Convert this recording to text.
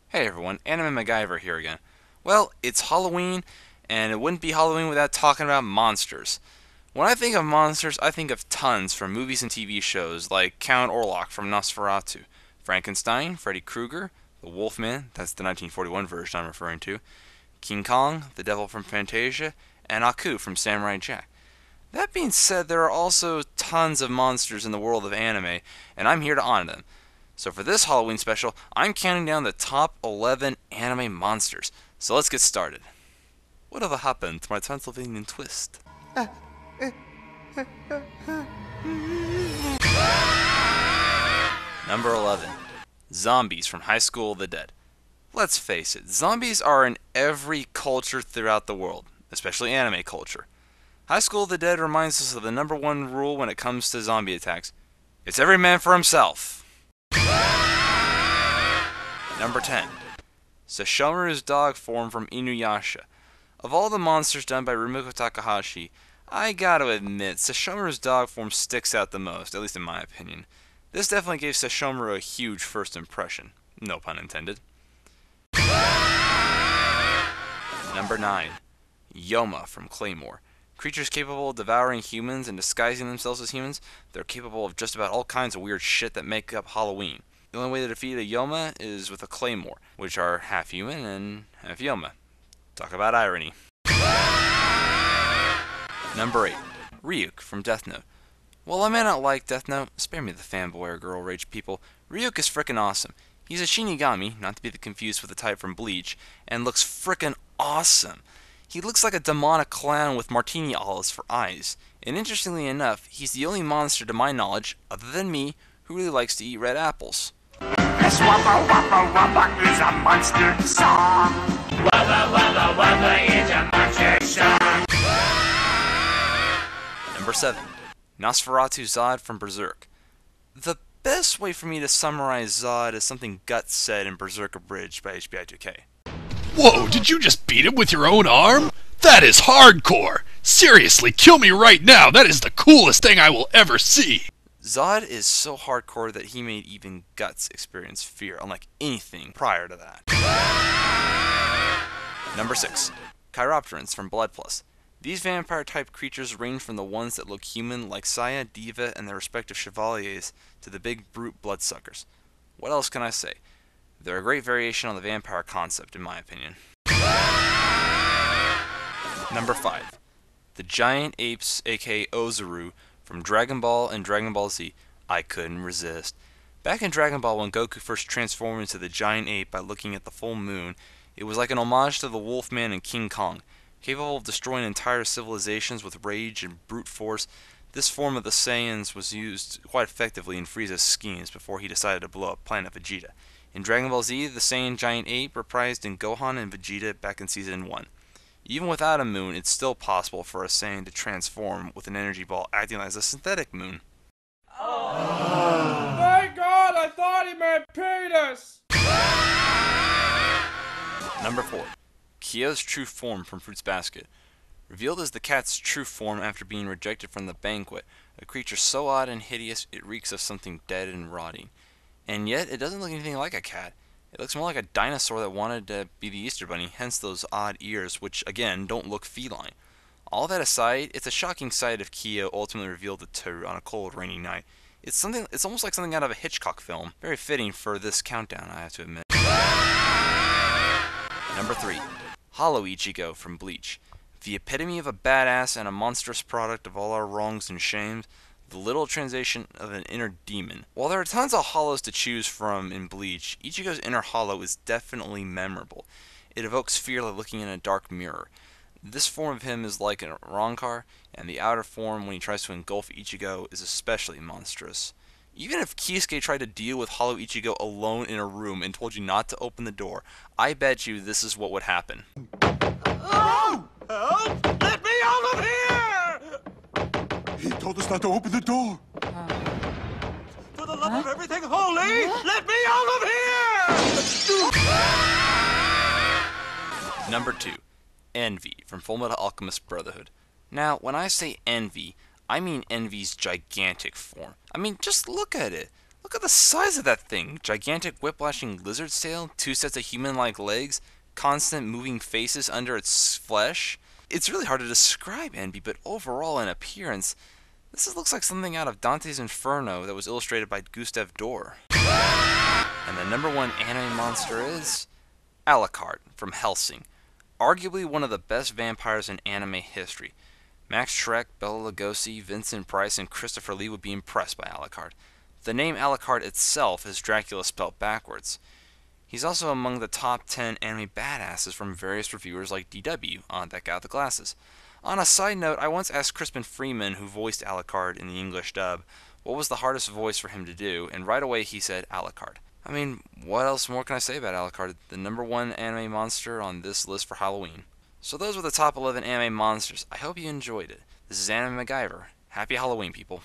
Hey everyone, Anime MacGyver here again. Well, it's Halloween, and it wouldn't be Halloween without talking about monsters. When I think of monsters, I think of tons from movies and TV shows like Count Orlok from Nosferatu, Frankenstein, Freddy Krueger, the Wolfman, that's the 1941 version I'm referring to, King Kong, the Devil from Fantasia, and Aku from Samurai Jack. That being said, there are also tons of monsters in the world of anime, and I'm here to honor them. So for this Halloween special, I'm counting down the top 11 anime monsters. So let's get started. Whatever happened to my Transylvanian twist? Number 11. Zombies from High School of the Dead. Let's face it, zombies are in every culture throughout the world, especially anime culture. High School of the Dead reminds us of the number one rule when it comes to zombie attacks. It's every man for himself. Number 10. Sesshomaru's dog form from Inuyasha. Of all the monsters done by Rumiko Takahashi, I gotta admit, Sesshomaru's dog form sticks out the most, at least in my opinion. This definitely gave Sesshomaru a huge first impression. No pun intended. Number 9. Yoma from Claymore. Creatures capable of devouring humans and disguising themselves as humans, they're capable of just about all kinds of weird shit that make up Halloween. The only way to defeat a Yoma is with a Claymore, which are half human and half Yoma. Talk about irony. Number 8. Ryuk from Death Note. While I may not like Death Note, spare me the fanboy or girl rage people, Ryuk is frickin' awesome. He's a Shinigami, not to be confused with the type from Bleach, and looks frickin' awesome. He looks like a demonic clown with martini olives for eyes. And interestingly enough, he's the only monster to my knowledge, other than me, who really likes to eat red apples. This Wubba Wubba Wubba is a monster song. Wubba Wubba Wubba is a monster song. Number 7. Nosferatu Zod from Berserk. The best way for me to summarize Zod is something Guts said in Berserk Abridged by HBI2K. Whoa, did you just beat him with your own arm? That is hardcore! Seriously, kill me right now! That is the coolest thing I will ever see! Zod is so hardcore that he made even Guts experience fear, unlike anything prior to that. Number 6. Kyra Prince from Blood Plus. These vampire-type creatures range from the ones that look human, like Saya, Diva, and their respective chevaliers, to the big brute bloodsuckers. What else can I say? They're a great variation on the vampire concept, in my opinion. Number 5. The giant apes, aka Ozaru, from Dragon Ball and Dragon Ball Z. I couldn't resist. Back in Dragon Ball, when Goku first transformed into the giant ape by looking at the full moon, it was like an homage to the Wolfman and King Kong. Capable of destroying entire civilizations with rage and brute force, this form of the Saiyans was used quite effectively in Frieza's schemes before he decided to blow up Planet Vegeta. In Dragon Ball Z, the Saiyan giant ape reprised in Gohan and Vegeta back in Season 1. Even without a moon, it's still possible for a Saiyan to transform with an energy ball acting as a synthetic moon. Oh. Thank God, I thought he meant penis! Number 4. Kyo's true form from Fruits Basket. Revealed as the cat's true form after being rejected from the banquet, a creature so odd and hideous it reeks of something dead and rotting. And yet, it doesn't look anything like a cat. It looks more like a dinosaur that wanted to be the Easter Bunny, hence those odd ears, which, again, don't look feline. All that aside, it's a shocking sight of Kyo ultimately revealed to Toru on a cold, rainy night. It's almost like something out of a Hitchcock film. Very fitting for this countdown, I have to admit. Number 3. Hollow Ichigo from Bleach. The epitome of a badass and a monstrous product of all our wrongs and shames, the literal translation of an inner demon. While there are tons of hollows to choose from in Bleach, Ichigo's inner hollow is definitely memorable. It evokes fear like looking in a dark mirror. This form of him is like a Rancor, and the outer form when he tries to engulf Ichigo is especially monstrous. Even if Kisuke tried to deal with Hollow Ichigo alone in a room and told you not to open the door, I bet you this is what would happen. Oh! Help! Let me out of here! He told us not to open the door. For the love of everything holy, let me out of here! Number 2. Envy from Fullmetal Alchemist Brotherhood. Now, when I say envy, I mean Envy's gigantic form. I mean, just look at it. Look at the size of that thing. Gigantic whiplashing lizard's tail, 2 sets of human-like legs, constant moving faces under its flesh. It's really hard to describe Envy, but overall in appearance, looks like something out of Dante's Inferno that was illustrated by Gustave Doré. And the number 1 anime monster is Alucard from Hellsing. Arguably one of the best vampires in anime history. Max Schreck, Bela Lugosi, Vincent Price, and Christopher Lee would be impressed by Alucard. The name Alucard itself is Dracula spelled backwards. He's also among the top 10 anime badasses from various reviewers like DW, that guy with the glasses. On a side note, I once asked Crispin Freeman, who voiced Alucard in the English dub, what was the hardest voice for him to do, and right away he said Alucard. I mean, what else more can I say about Alucard, the number 1 anime monster on this list for Halloween? So those were the top 11 anime monsters. I hope you enjoyed it. This is Anime MacGyver. Happy Halloween, people.